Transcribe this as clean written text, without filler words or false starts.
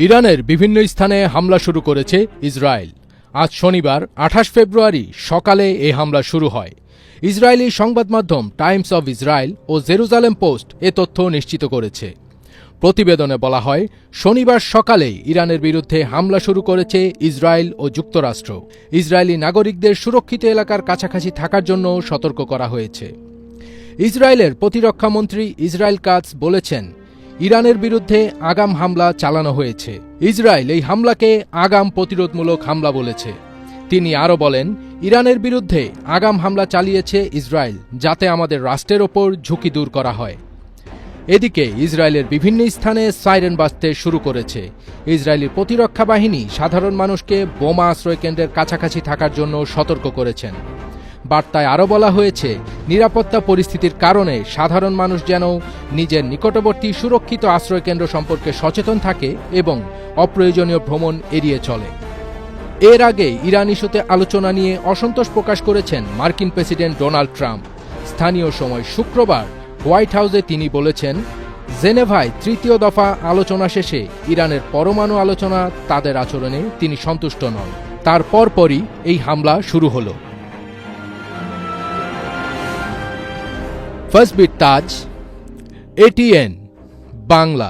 ইরানের বিভিন্ন স্থানে হামলা শুরু করেছে ইসরায়েল। আজ শনিবার 28 ফেব্রুয়ারি সকালে এই হামলা শুরু হয়। ইসরায়েলি সংবাদ মাধ্যম টাইমস অব ইসরায়েল ও জেরুজালেম পোস্ট এ তথ্য নিশ্চিত করেছে। প্রতিবেদনে বলা হয়, শনিবার সকালে ইরানের বিরুদ্ধে হামলা শুরু করেছে ইসরায়েল ও যুক্তরাষ্ট্র। ইসরায়েলি নাগরিকদের সুরক্ষিত এলাকার কাছাকাছি থাকার জন্য সতর্ক করা হয়েছে। ইসরায়েলের প্রতিরক্ষামন্ত্রী ইসরায়েল কাটজ বলেছেন, ইরানের বিরুদ্ধে আগাম হামলা চালানো হয়েছে। ইসরায়েল এই হামলাকে আগাম প্রতিরোধমূলক হামলা বলেছে। তিনি আরও বলেন, ইরানের বিরুদ্ধে আগাম হামলা চালিয়েছে ইসরায়েল, যাতে আমাদের রাষ্ট্রের ওপর ঝুঁকি দূর করা হয়। এদিকে ইসরায়েলের বিভিন্ন স্থানে সাইরেন বাজতে শুরু করেছে। ইসরায়েলি প্রতিরক্ষা বাহিনী সাধারণ মানুষকে বোমা আশ্রয়কেন্দ্রের কাছাকাছি থাকার জন্য সতর্ক করেছেন। বার্তায় আরও বলা হয়েছে, নিরাপত্তা পরিস্থিতির কারণে সাধারণ মানুষ যেন নিজের নিকটবর্তী সুরক্ষিত আশ্রয়কেন্দ্র সম্পর্কে সচেতন থাকে এবং অপ্রয়োজনীয় ভ্রমণ এড়িয়ে চলে। এর আগে ইরান ইস্যুতে আলোচনা নিয়ে অসন্তোষ প্রকাশ করেছেন মার্কিন প্রেসিডেন্ট ডোনাল্ড ট্রাম্প। স্থানীয় সময় শুক্রবার হোয়াইট হাউসে তিনি বলেছেন, জেনেভায় তৃতীয় দফা আলোচনা শেষে ইরানের পরমাণু আলোচনা তাদের আচরণে তিনি সন্তুষ্ট নন। তার পরপরই এই হামলা শুরু হলো। ফার্স্ট বিট তাজ, এটিএন বাংলা।